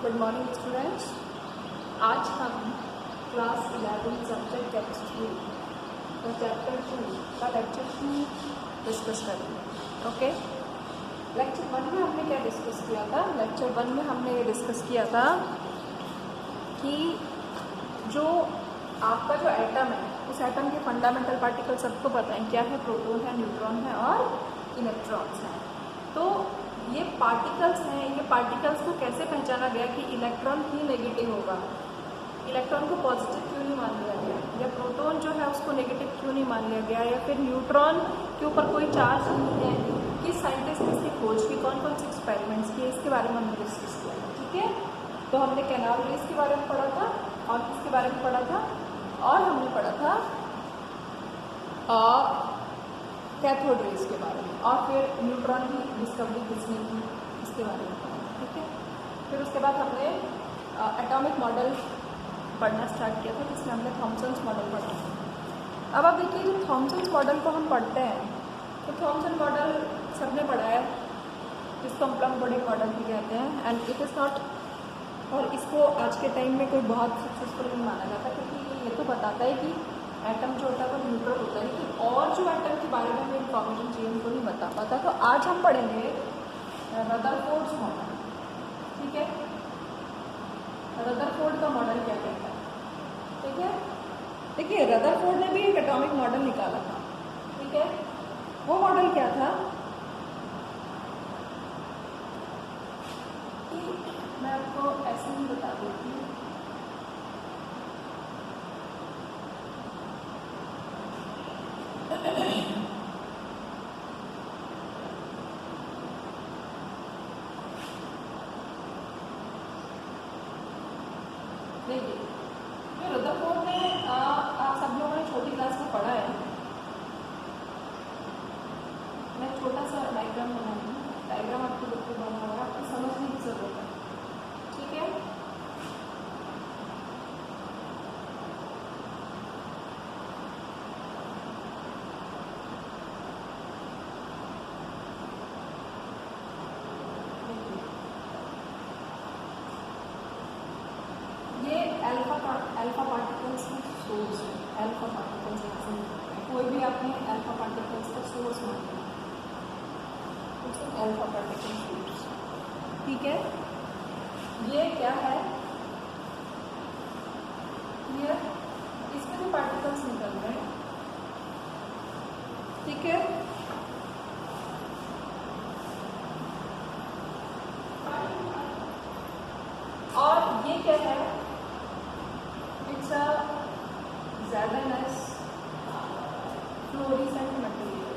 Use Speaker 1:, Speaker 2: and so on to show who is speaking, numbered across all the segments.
Speaker 1: Good morning students. आज हम class 11 subject chemistry का चैप्टर 2 का लेक्चर 2 डिस्कस करेंगे। ओके, लेक्चर 1 में हमने क्या डिस्कस किया था? लेक्चर 1 में हमने ये डिस्कस किया था कि जो आपका जो एटम है उस एटम के फंडामेंटल पार्टिकल सबको पता है क्या है, प्रोटॉन है, न्यूट्रॉन है और इलेक्ट्रॉन्स हैं। तो ये पार्टिकल्स हैं, ये पार्टिकल्स को कैसे पहचाना गया कि इलेक्ट्रॉन ही नेगेटिव होगा, इलेक्ट्रॉन को पॉजिटिव क्यों नहीं मान लिया गया, या प्रोटॉन जो है उसको नेगेटिव क्यों नहीं मान लिया गया, या फिर न्यूट्रॉन के ऊपर कोई चार्ज नहीं है। किस साइंटिस्ट ने इसकी खोज की, कौन कौन से एक्सपेरिमेंट्स किए, इसके बारे में हमने डिस्कस किया था। ठीक है, तो हमने कैनाल रेस के बारे में पढ़ा था और किसके बारे में पढ़ा था, और हमने पढ़ा था कैथोड रेस के बारे में, और फिर न्यूट्रॉन की डिस्कवरी किसने की इसके बारे में पढ़ा। ठीक है, फिर उसके बाद हमने एटॉमिक मॉडल पढ़ना स्टार्ट किया था जिसमें हमने थॉमसन्स मॉडल पढ़ा था। अब आप देखिए, जब थॉमसन्स मॉडल को हम पढ़ते हैं तो थॉमसन मॉडल सबने पढ़ा है, जिसको हम प्लम पुडिंग मॉडल भी कहते हैं, एंड इट इज़ नॉट, और इसको आज के टाइम में कोई बहुत सक्सेसफुल नहीं माना जाता, क्योंकि ये तो बताता है कि एटम जो होता है वो न्यूट्रल होता है, लेकिन और जो एटम के बारे में हमें इंफॉर्मेशन चाहिए उनको नहीं बता पाता। तो आज हम पढ़ेंगे रदरफोर्ड्स मॉडल। ठीक है, रदरफोर्ड का मॉडल क्या कहता है? ठीक है, देखिए रदरफोर्ड ने भी एक एटॉमिक मॉडल निकाला था। ठीक है, वो मॉडल क्या था कि मैं आपको ऐसे ही बता देती हूँ। देखिए, जो रदरफोर्ड ने आप सब लोगों ने छोटी क्लास में पढ़ा है, मैं छोटा सा डायग्राम बनाऊंगी, डायग्राम आपको बिल्कुल बना हुआ है, आपको समझने की जरूरत है। ठीक है, अल्फा पार्टिकल्स का सोर्स है। अल्फा पार्टिकल्स कोई भी आपने अल्फा पार्टिकल्स का सोर्स माना, अल्फा पार्टिकल सोर्स। ठीक है, ये क्या है, ये इसमें जो पार्टिकल्स निकल रहे हैं, ठीक है, और ये क्या है, ZnS फ्लोरेसेंट मटेरियल,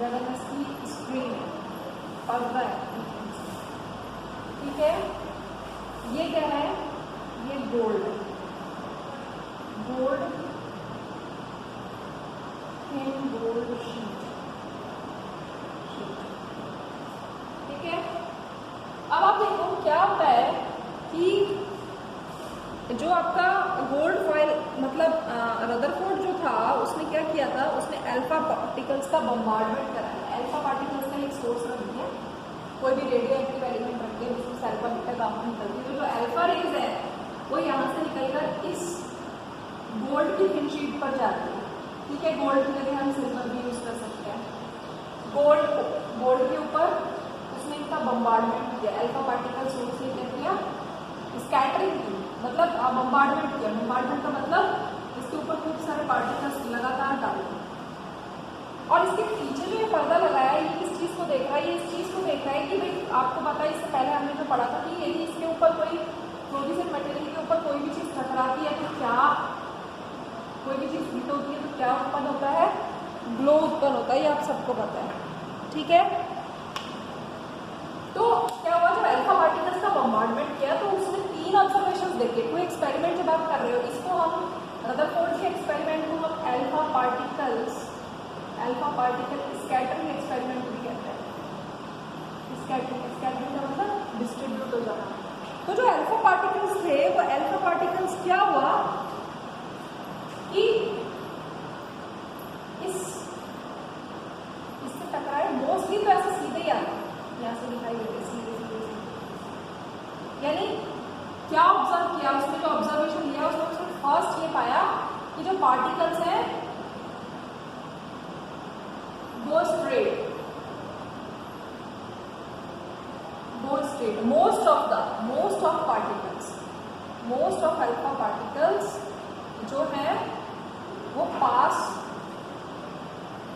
Speaker 1: ZnS की स्क्रीन है, पर्दा है। ठीक है, ये क्या है, ये गोल्ड है, गोल्ड थिन गोल्ड शीट। ठीक है, अब आप देखो क्या होता है कि जो आपका गोल्ड फॉइल, मतलब रदरफोर्ड जो था उसने क्या किया था, उसने अल्फा पार्टिकल्स का बम्बार्डमेंट कराया। अल्फा पार्टिकल्स का एक सोर्स रख दिया, कोई भी रेडियो एक्टिव एलिमेंट रख दिया जिसमें अल्फा बीटा गामा निकलती है, तो जो अल्फा रेज है वो यहाँ से निकलकर इस गोल्ड की थिन शीट पर जाती है। ठीक है, गोल्ड की जगह हम सिल्वर भी यूज कर सकते हैं। गोल्ड के ऊपर उसने इनका बम्बार्डमेंट किया, अल्फा पार्टिकल सोर्स से क्या किया, स्कैटरिंग की, मतलब बम्बार्डमेंट किया। बम्बार्डमेंट का मतलब इसके ऊपर खूब सारे पार्टिकल्स लगातार डाले, और इसके पीछे जो ये पर्दा लगाया है ये किस चीज़ को देख रहा है, ये इस चीज़ को देख रहा है कि भाई आपको पता है, इससे पहले हमने जो पढ़ा था कि यदि इसके ऊपर कोई फ्लोरेसेंट मटेरियल के ऊपर कोई भी चीज़ टकराती है तो क्या, कोई भी चीज़ हिट होती है तो क्या उत्पन्न होता है, ग्लो उत्पन्न होता है, ये आप सबको पता है। ठीक है, तो क्या हुआ, जब अल्फा पार्टिकल्स का बम्बार्डमेंट किया तो उसने 3 ऑब्जर्वेशंस देखे। कोई एक्सपेरिमेंट जब आप कर रहे हो, इसको हम रदरफोर्ड के एक्सपेरिमेंट को हम अल्फा पार्टिकल स्कैटरिंग एक्सपेरिमेंट भी कहते हैं। स्कैटरिंग का मतलब डिस्ट्रीब्यूट हो जाना। तो जो अल्फा पार्टिकल्स थे वो अल्फा पार्टिकल्स क्या हुआ कि इससे टकराए, मोस्टली तो ऐसे सीधे ही आता, यहाँ से दिखाई देते सीधे सीधे। यानी क्या ऑब्जर्व किया उसने, जो ऑब्जर्वेशन लिया उसने फर्स्ट ये पाया कि जो पार्टिकल्स हैं go straight, most of alpha particles जो है वो पास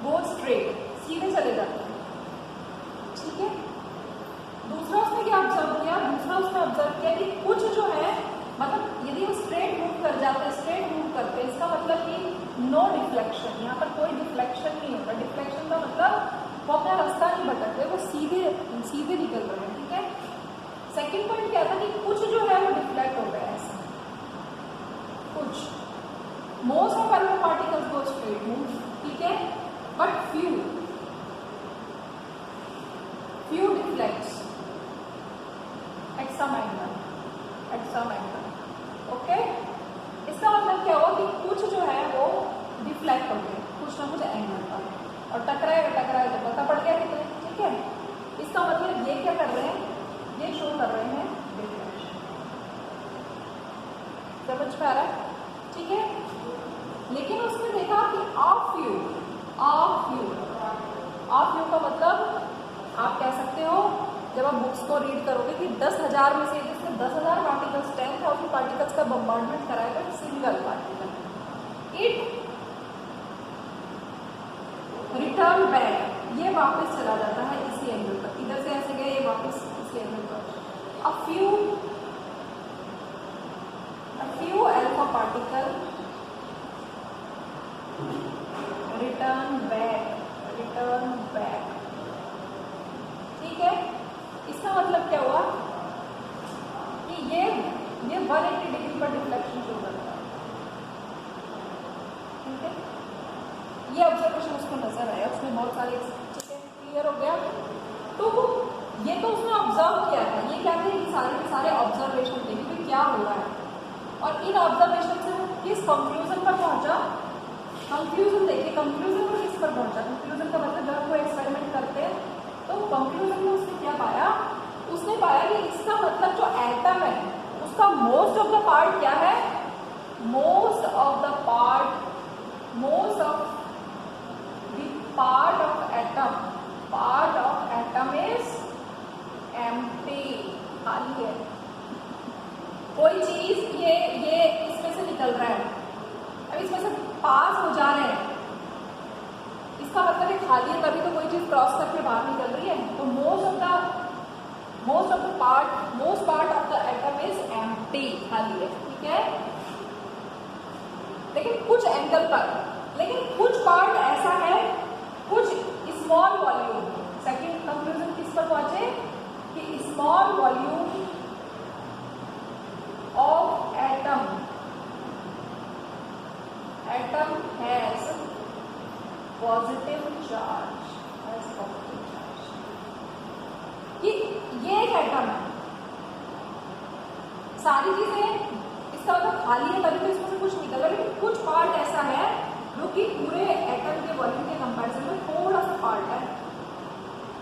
Speaker 1: गो स्ट्रेट, सीधे चले जाते हैं। ठीक है, दूसरा उसने क्या ऑब्जर्व किया, कि कुछ जो है मतलब यदि वो स्ट्रेट मूव कर जाते हैं, स्ट्रेट मूव करते हैं, इसका मतलब कि नो डिफ्लेक्शन, यहाँ पर कोई डिफ्लेक्शन नहीं होता। डिफ्लेक्शन का मतलब वो अपना रास्ता नहीं भटकते, वो सीधे निकल रहे हैं। ठीक है, सेकेंड पॉइंट क्या था कि कुछ जो है वो डिफ्लेक्ट हो गया ऐसे, कुछ most of alpha particles go straight move, ठीक है, but few deflects at some angle, okay. इसका मतलब क्या हुआ कि कुछ जो है वो डिफ्लेक्ट हो गए कुछ ना कुछ एंगल पर, और टकराए तो पता पड़ गया कितने। ठीक है, इसका मतलब ये क्या कर रहे हैं, ये शो कर रहे हैं डिफ्लेक्शन। समझ में आ रहा है? ठीक है, लेकिन उसने देखा कि ऑफ व्यू का मतलब आप कह सकते हो जब आप बुक्स को रीड करोगे कि 10,000 में से जिसने 10,000 पार्टिकल्स 10,000 पार्टिकल्स का बम्बार्डमेंट कराएगा single particle, it return back, ये वापस चला जाता है इसी एंगल पर, इधर से ऐसे गए ये वापस इसी एंगल पर। A few alpha particle return back। ठीक है, इसका मतलब क्या हुआ कि ये 180 डिग्री पर डिफ्लेक्शन शो करता है। ठीक है, ये ऑब्जर्वेशन उसको नजर आया, उसने बहुत सारे, ठीक है, क्लियर हो गया। तो ये तो उसने ऑब्जर्व किया था, ये क्या थे, सारे के सारे ऑब्जर्वेशन थे कि क्या हो रहा है, और इन ऑब्जर्वेशन से वो किस कंक्लूजन पर पहुंचा। कंक्लूजन देखिए, कंक्लूजन पर किस पर पहुंचा, कंक्लूजन का मतलब जब कोई एक्सपेरिमेंट करते हैं तो कंक्लूजन में उसने क्या पाया, उसने पाया कि इसका मतलब जो एटम है उसका मोस्ट ऑफ द पार्ट क्या है, most of the part of atom is empty, खाली है। कोई चीज ये इसमें से निकल रहा है, अब इसमें से पास हो जा रहे हैं, इसका मतलब है खाली है, तभी तो कोई चीज क्रॉस करके बाहर निकल रही है। तो most part of the atom is empty, खाली है। ठीक है, लेकिन कुछ एंगल पर, लेकिन कुछ पार्ट ऐसा है, कुछ स्मॉल वॉल्यूम, सेकंड कंक्लूजन किस पर पहुंचे कि small volume of atom has positive charge, ये एक एटम है, सारी चीजें इसका मतलब खाली है तभी तो इसमें से कुछ निकल रहा है, लेकिन कुछ पार्ट ऐसा है जो कि पूरे एटम के वॉल्यूम के कंपैरिजन में थोड़ा सा पार्ट है।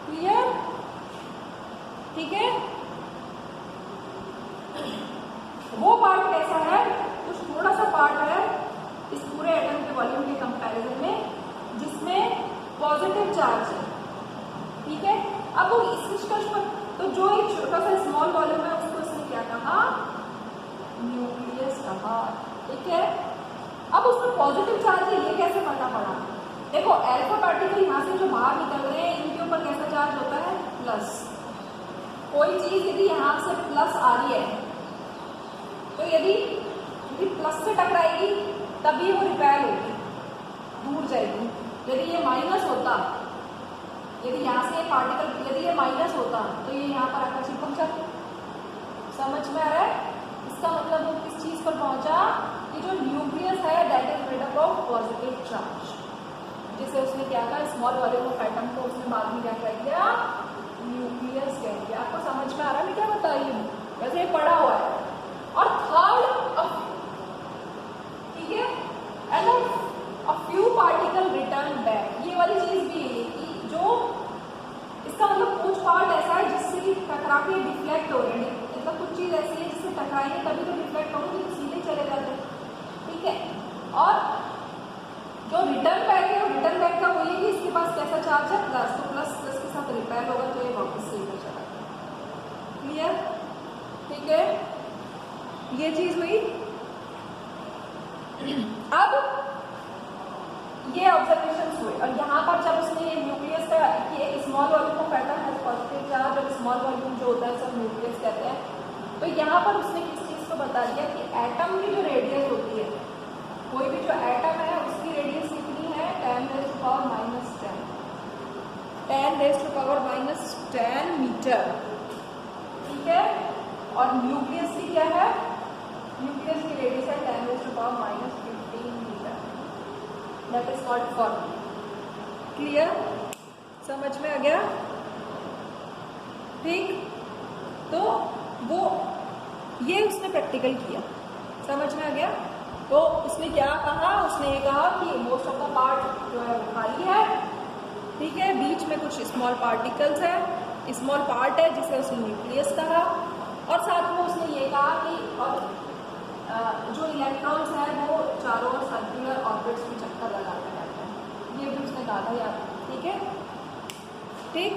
Speaker 1: क्लियर? ठीक है, वो पार्ट कैसा है, कुछ थोड़ा सा पार्ट है इस पूरे एटम के वॉल्यूम के कंपैरिजन में जिसमें पॉजिटिव चार्ज है। ठीक है, अब वो इस निष्कर्ष पर, तो जो एक छोटा सा स्मॉल वॉल्यूम है उसको इसने क्या कहा, न्यूक्लियस कहा। ठीक है, अब उसमें पॉजिटिव चार्ज है, ये कैसे पता पड़ा, देखो अल्फा पार्टिकल यहाँ से जो बाहर निकल रहे हैं इनके ऊपर कैसा चार्ज होता है, प्लस। कोई चीज यदि यहाँ से प्लस आ रही है तो यदि प्लस से टकराएगी तभी वो रिपेल होगी, दूर जाएगी। यदि ये माइनस होता, यदि यहाँ से ये पार्टिकल यदि ये माइनस होता तो ये यहाँ पर आकर चिपक जाता। समझ में आ रहा है? इसका मतलब वो किस चीज पर पहुंचा कि जो न्यूक्लियस है that is made up of positive charge, जिसे उसने क्या कहा, स्मॉल वॉल्यूम ऑफ एटम को उसने बाद में क्या कह दिया, न्यूक्लियस कह दिया। आपको समझ में आ रहा है मैं क्या बता रही हूँ? वैसे ये पढ़ा हुआ है। और थर्ड, ठीक है, and a few particle return back, ये वाली चीज भी है कि जो इसका मतलब कुछ पार्ट ऐसा है टकरा के डिफ्लेक्ट हो रहे हैं, मतलब कुछ चीज़ ऐसी है जिससे टकराएंगे तभी तो डिफ्लेक्ट होंगे, तो सीधे चले जाते हैं, ठीक है। और जो रिटर्न बैक है, रिटर्न बैक का वही है कि इसके पास कैसा चार्ज है, प्लस, तो प्लस प्लस के साथ रिपेल होगा तो ये वापस से इधर चला जाएगा। क्लियर, ठीक है, ये चीज हुई। अब ये ऑब्जर्वेशंस हुए, और यहाँ पर जब उसने ये न्यूक्लियस का कि एक small volume of atom has positive charge और स्मॉल वॉल्यूम जो होता है सब न्यूक्लियस कहते हैं, तो यहाँ पर उसने किस चीज़ को बता दिया कि एटम की जो रेडियस होती है, कोई भी जो एटम है उसकी रेडियस कितनी है, 10⁻⁻10, 10⁻⁻10 मीटर, ठीक है। और न्यूक्लियस की क्या है, न्यूक्लियस की रेडियस है 10⁻⁻15 metre, that is called Fermi. Clear, समझ में आ गया, ठीक। तो वो ये उसने प्रैक्टिकल किया, समझ में आ गया। तो उसने क्या कहा, उसने ये कहा कि मोस्ट ऑफ द पार्ट जो है वो खाली है, ठीक है, बीच में कुछ स्मॉल पार्टिकल्स है, स्मॉल पार्ट है जिसे उसने न्यूक्लियस कहा, और साथ में उसने ये कहा कि और जो इलेक्ट्रॉन्स है वो चारों ओर सर्कुलर ऑर्बिट्स में चक्कर लगाते रहते हैं, ये भी उसने कहा था यार, ठीक है, ठीक।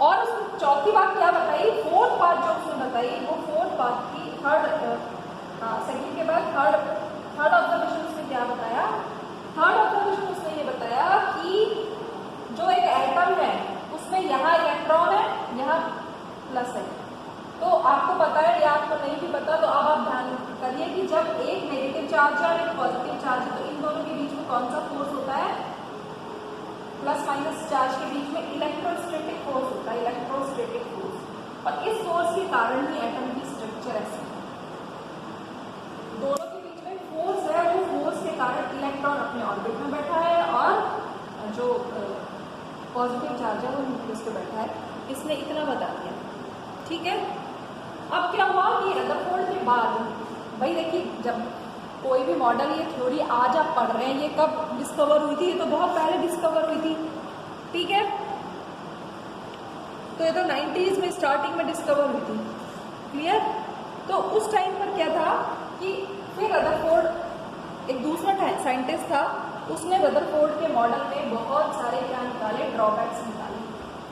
Speaker 1: और उसने चौथी बात क्या बताई, फोर्थ बात जो उसने बताई, वो फोर्थ बात की सेकंड के बाद थर्ड ऑब्जर्वेशन उसने क्या बताया, थर्ड ऑब्जर्वेशन उसने ये बताया कि जो एक एटम है उसमें यहाँ इलेक्ट्रॉन है, यहाँ प्लस है, तो आपको पता है या आपको नहीं भी पता, तो अब आप ध्यान करिए कि जब एक नेगेटिव चार्ज है और एक पॉजिटिव चार्ज है, तो इन दोनों के बीच में कौन सा फोर्स होता है, प्लस माइनस चार्ज के बीच में इलेक्ट्रोस्टैटिक फोर्स होता है, इलेक्ट्रोस्टैटिक फोर्स, और इस फोर्स के कारण ही एटम की स्ट्रक्चर ऐसी है। दोनों के बीच में फोर्स है, वो फोर्स के कारण इलेक्ट्रॉन अपने ऑर्बिट में बैठा है और जो पॉजिटिव चार्ज है वो न्यूक्लियस पे बैठा है, इसने इतना बता दिया, ठीक है। अब क्या हुआ कि रदरफोर्ड के बाद, भाई देखिए जब कोई भी मॉडल, ये थ्योरी आज आप पढ़ रहे हैं, ये कब डिस्कवर हुई थी, ये तो बहुत पहले डिस्कवर हुई थी, ठीक है, तो ये तो 90s में स्टार्टिंग में डिस्कवर हुई थी, क्लियर। तो उस टाइम पर क्या था कि फिर रदरफोर्ड एक दूसरा साइंटिस्ट था, उसने रदरफोर्ड के मॉडल में बहुत सारे क्या निकाले, ड्रॉबैक्स निकाले।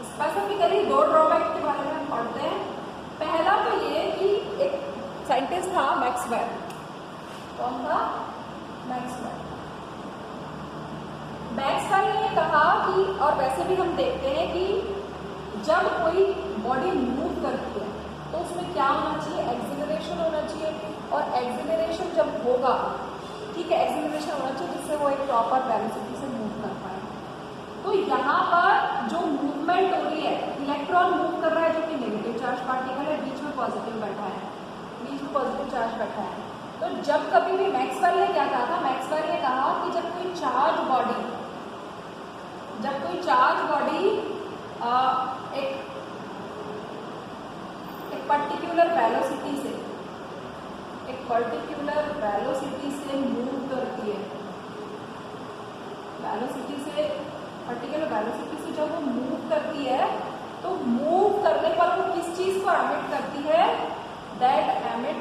Speaker 1: स्पेसिफिकली 2 ड्रॉबैक के बारे में हम पढ़ते हैं। पहला तो ये कि एक साइंटिस्ट था मैक्सवेल, कौन था, मैक्सवेल। मैक्सवेल ने कहा कि, और वैसे भी हम देखते हैं कि जब कोई बॉडी मूव करती है तो उसमें क्या होना चाहिए, एक्सीलरेशन होना चाहिए, और एक्सीलरेशन जब होगा, ठीक है, एक्सीलरेशन होना चाहिए जिससे वो एक प्रॉपर वेलोसिटी से मूव कर पाए। तो यहाँ पर जो मूवमेंट हो रही है, इलेक्ट्रॉन मूव कर रहा है जो कि नेगेटिव चार्ज पार्टिकल है, बीच में पॉजिटिव बैठा है, बीच में पॉजिटिव चार्ज बैठा है। तो जब कभी भी मैक्सवेल ने क्या कहा था, मैक्सवेल ने कहा कि जब कोई चार्ज बॉडी एक पर्टिकुलर वेलोसिटी से मूव करती है, पर्टिकुलर वेलोसिटी से जब वो मूव करती है, तो मूव करने पर वो किस चीज को एमिट करती है, दैट एमिट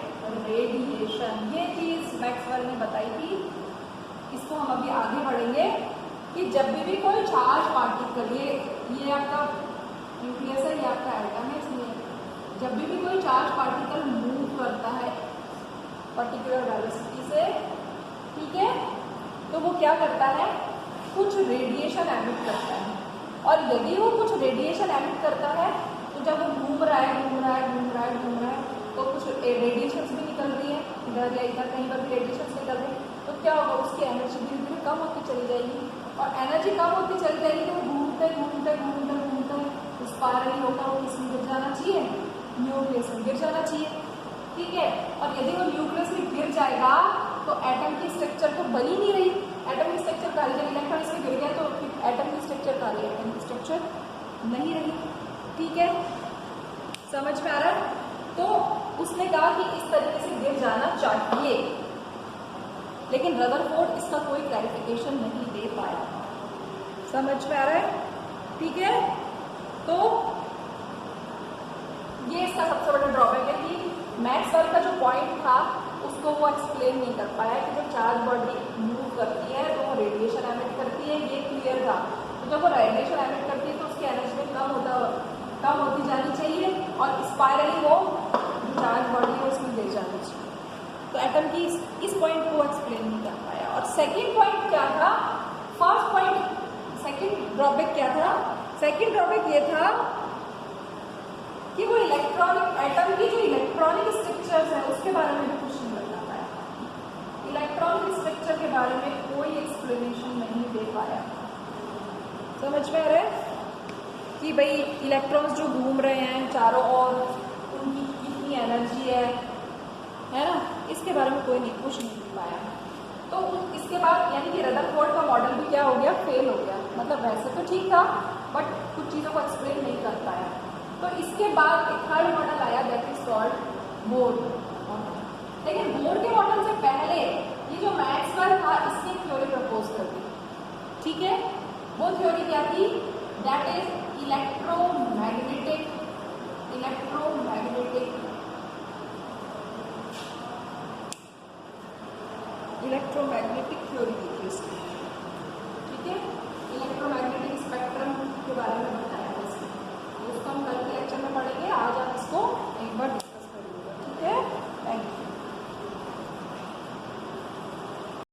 Speaker 1: रेडिएशन। ये चीज मैक्सवेल ने बताई थी, इसको हम अभी आगे बढ़ेंगे कि जब भी कोई चार्ज पार्टिकल, ये आपका न्यूक्लियस है, ये आपका एटम है, इसमें जब भी कोई चार्ज पार्टिकल मूव करता है पर्टिकुलर वेलोसिटी से, ठीक है, तो वो क्या करता है, कुछ रेडिएशन एमिट करता है, और यदि वो कुछ रेडिएशन एमिट करता है तो जब वो घूम रहा है तो कुछ रेडिएशंस भी निकल रही है, इधर या इधर कहीं पर भी रेडिएशंस निकल रही है, तो क्या होगा, उसकी एनर्जी धीरे धीरे कम होती चली जाएगी, और एनर्जी कम होती चली जाएगी तो घूमते स्पाइरल होगा, वो किसमें गिर जाना चाहिए, न्यूक्लियस में गिर जाना चाहिए, ठीक है। और यदि वो न्यूक्लियस में गिर जाएगा तो एटम की स्ट्रक्चर तो बनी नहीं रही, एटम की स्ट्रक्चर काली, जब इलेक्ट्रॉन इसमें गिर गया तो एटम की स्ट्रक्चर काली, एटम की स्ट्रक्चर नहीं रही, ठीक है, समझ में आ रहा है। तो उसने कहा कि इस तरीके से गिर जाना चाहिए, लेकिन रदरफोर्ड इसका कोई क्लैरिफिकेशन नहीं दे पाया, समझ में आ रहा है, ठीक है। तो ये इसका सबसे बड़ा ड्रॉबैक है कि मैक्सवेल का जो पॉइंट था उसको वो एक्सप्लेन नहीं कर पाया कि जो चार्ज बॉडी मूव करती है तो वो रेडिएशन एमिट करती है, ये क्लियर था। तो जब वो रेडिएशन एमिट करती है तो उसकी एनर्जी में कम होती जानी चाहिए और स्पाइरली वो जो चार्ज बॉडी है उसमें गिर जानी चाहिए। तो एटम की इस पॉइंट को एक्सप्लेन नहीं कर पाया। और सेकेंड पॉइंट क्या था, फर्स्ट पॉइंट, सेकेंड ड्रॉबैक क्या था, सेकेंड ड्रॉबैक ये था कि वो इलेक्ट्रॉनिक एटम की जो इलेक्ट्रॉनिक स्ट्रक्चर्स है उसके बारे में भी कुछ नहीं बता पाया। इलेक्ट्रॉनिक स्ट्रक्चर के बारे में कोई एक्सप्लेनेशन नहीं दे पाया। समझ में आ रहा है कि भाई इलेक्ट्रॉन्स जो घूम रहे हैं चारों ओर उनकी कितनी एनर्जी है ना, इसके बारे में कोई नहीं कुछ नहीं दे पाया। तो इसके बाद यानी कि रदरफोर्ड का मॉडल भी क्या हो गया, फेल हो गया। मतलब वैसे तो ठीक था बट कुछ चीज़ों को एक्सप्लेन नहीं कर पाया। तो इसके बाद एक थर्ड मॉडल आया that is called Bohr model. लेकिन बोर के मॉडल से पहले ये जो मैक्सवेल था इसने थ्योरी प्रपोज कर दी। ठीक है, वो थ्योरी क्या थी, दैट इज इलेक्ट्रोमैग्नेटिक थ्योरी थी इसकी।